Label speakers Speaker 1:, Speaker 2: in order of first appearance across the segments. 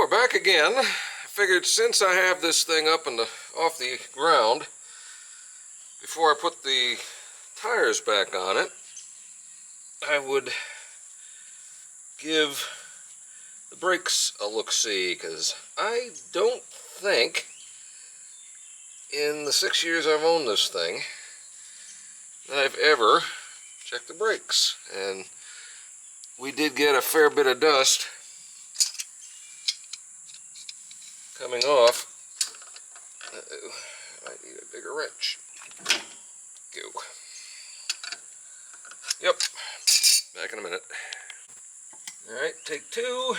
Speaker 1: we're back again. I figured since I have this thing up and off the ground, before I put the tires back on it, I would give the brakes a look-see, because I don't think in the 6 years I've owned this thing that I've ever checked the brakes. And we did get a fair bit of dust coming off. Uh-oh, I need a bigger wrench. Go. Yep, back in a minute. Alright, take two.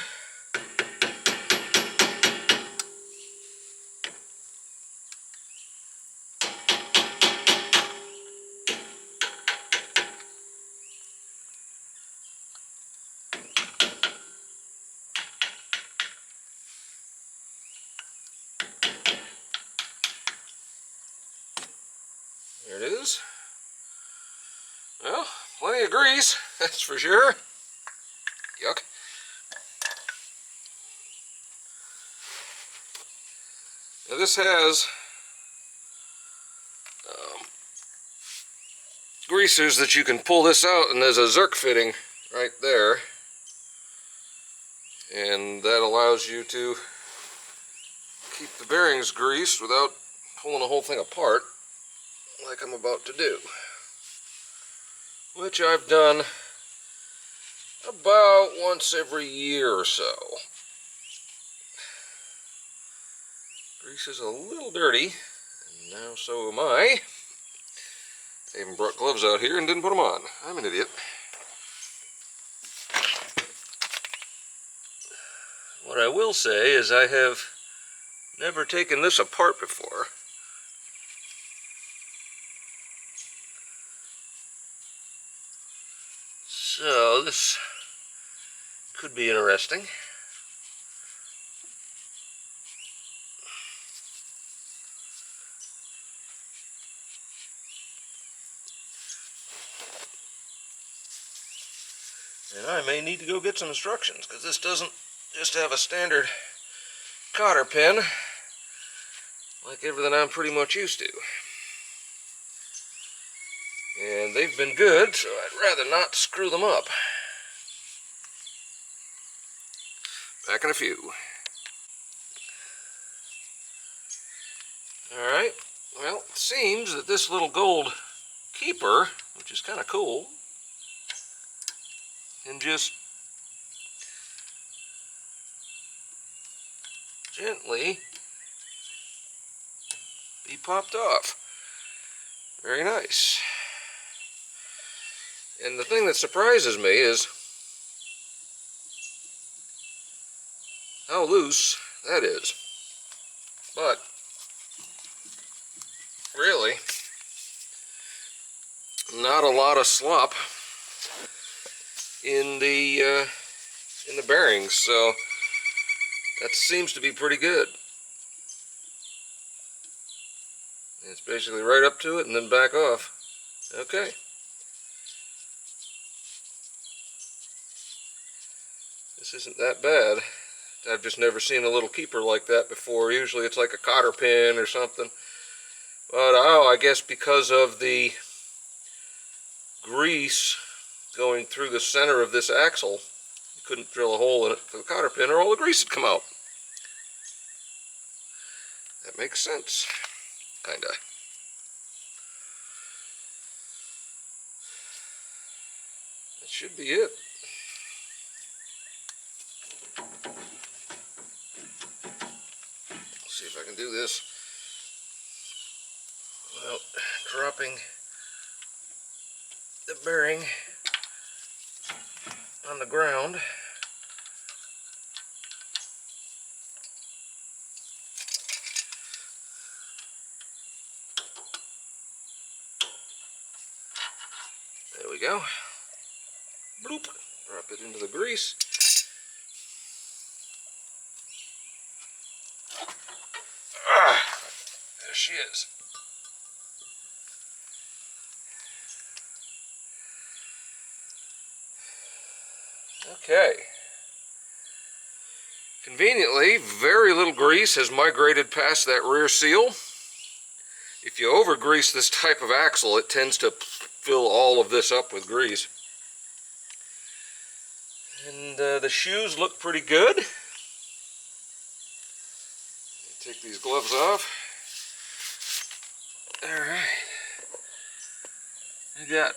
Speaker 1: There it is. Well, plenty of grease, that's for sure. Yuck. Now this has greasers that you can pull this out, and there's a Zerk fitting right there. And that allows you to keep the bearings greased without pulling the whole thing apart, like I'm about to do. Which I've done about once every year or so. Grease is a little dirty, and now so am I. I even brought gloves out here and didn't put them on. I'm an idiot. What I will say is I have never taken this apart before. So this could be interesting. And I may need to go get some instructions, because this doesn't just have a standard cotter pin like everything I'm pretty much used to. And they've been good, so I'd rather not screw them up. Back in a few. Alright, well, it seems that this little gold keeper, which is kind of cool, can just gently be popped off. Very nice. And the thing that surprises me is how loose that is. But really, not a lot of slop in the bearings, so that seems to be pretty good. It's basically right up to it and then back off. Okay. This isn't that bad. I've just never seen a little keeper like that before. Usually it's like a cotter pin or something. But oh, I guess because of the grease going through the center of this axle, you couldn't drill a hole in it for the cotter pin or all the grease would come out. That makes sense. Kinda. That should be it. Let's see if I can do this without dropping the bearing on the ground. There we go. Bloop. Drop it into the grease. There she is. Okay. Conveniently, very little grease has migrated past that rear seal. If you over-grease this type of axle, it tends to fill all of this up with grease. And the shoes look pretty good. Take these gloves off. Alright. I got,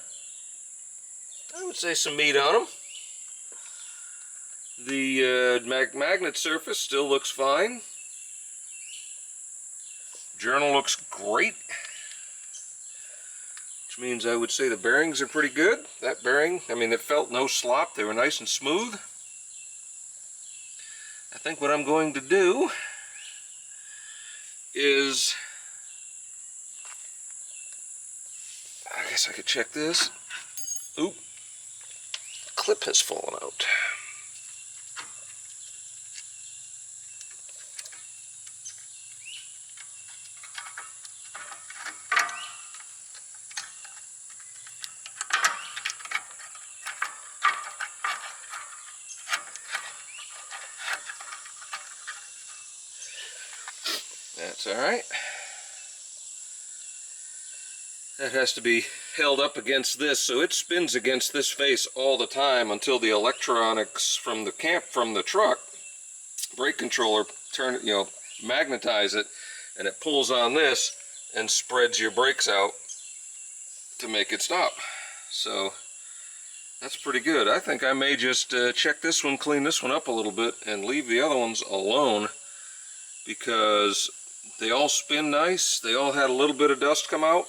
Speaker 1: I would say, some meat on them. The magnet surface still looks fine. Journal looks great. Which means I would say the bearings are pretty good. That bearing, I mean, it felt no slop. They were nice and smooth. I think what I'm going to do is, I guess I could check this. Oop, the clip has fallen out. That's all right. That has to be held up against this, so it spins against this face all the time until the electronics from the truck brake controller magnetize it, and it pulls on this and spreads your brakes out to make it stop. So that's pretty good. I think I may just check this one, clean this one up a little bit, and leave the other ones alone, because they all spin nice. They all had a little bit of dust come out.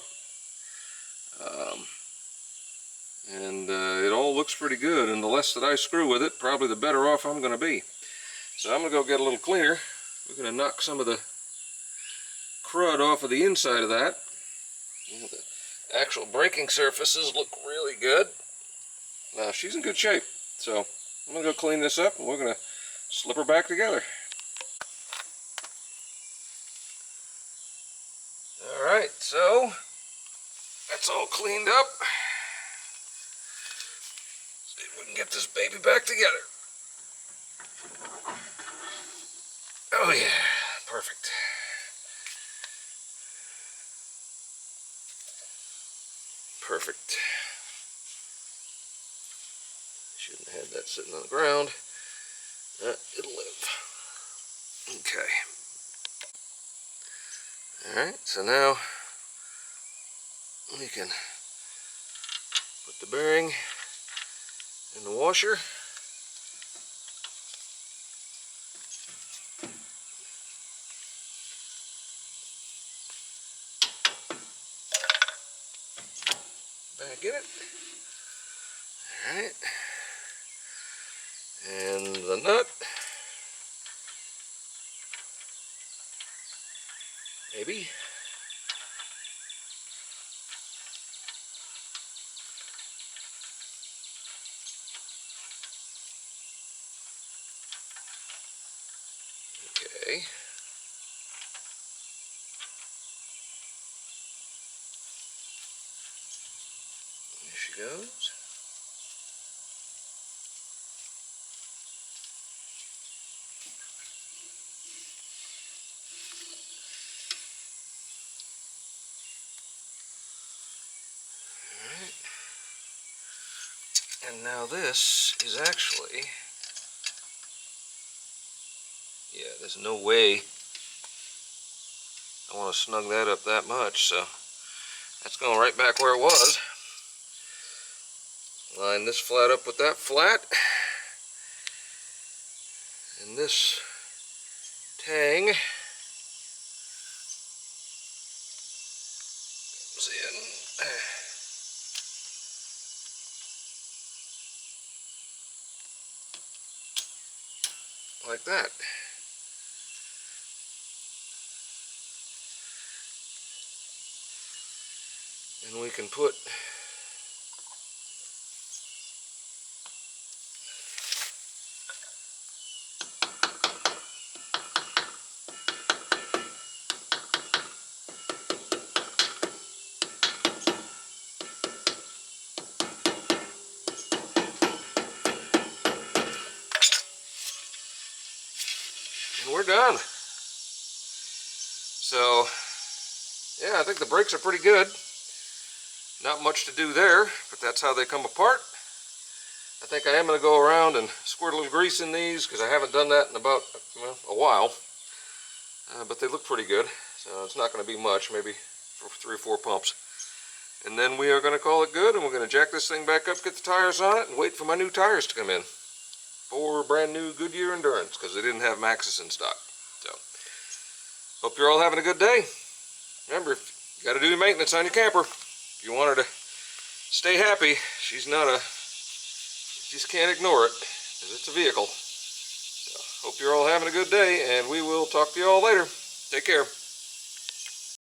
Speaker 1: It all looks pretty good, and the less that I screw with it, probably the better off I'm going to be. So I'm going to go get a little cleaner. We're going to knock some of the crud off of the inside of that. The actual braking surfaces look really good. She's in good shape. So I'm going to go clean this up, and we're going to slip her back together. Alright, so that's all cleaned up. See if we can get this baby back together. Oh yeah, perfect. Perfect. Shouldn't have had that sitting on the ground. It'll live. Okay. Alright, so now we can put the bearing in the washer. Back in it. Alright. And the nut. Maybe. Okay. There she goes. Alright. And now this is actually, yeah, there's no way I want to snug that up that much, so that's going right back where it was. Line this flat up with that flat, and this tang comes in like that. And we can put we're done. So, yeah, I think the brakes are pretty good. Not much to do there, but that's how they come apart. I think I am going to go around and squirt a little grease in these because I haven't done that in about, well, a while. But they look pretty good, so it's not going to be much, maybe 3 or 4 pumps. And then we are going to call it good, and we're going to jack this thing back up, get the tires on it, and wait for my new tires to come in. 4 brand new Goodyear Endurance, because they didn't have Maxxis in stock. So, hope you're all having a good day. Remember, you got to do your maintenance on your camper. If you want her to stay happy, she's not a... You just can't ignore it, because it's a vehicle. So, hope you're all having a good day, and we will talk to you all later. Take care.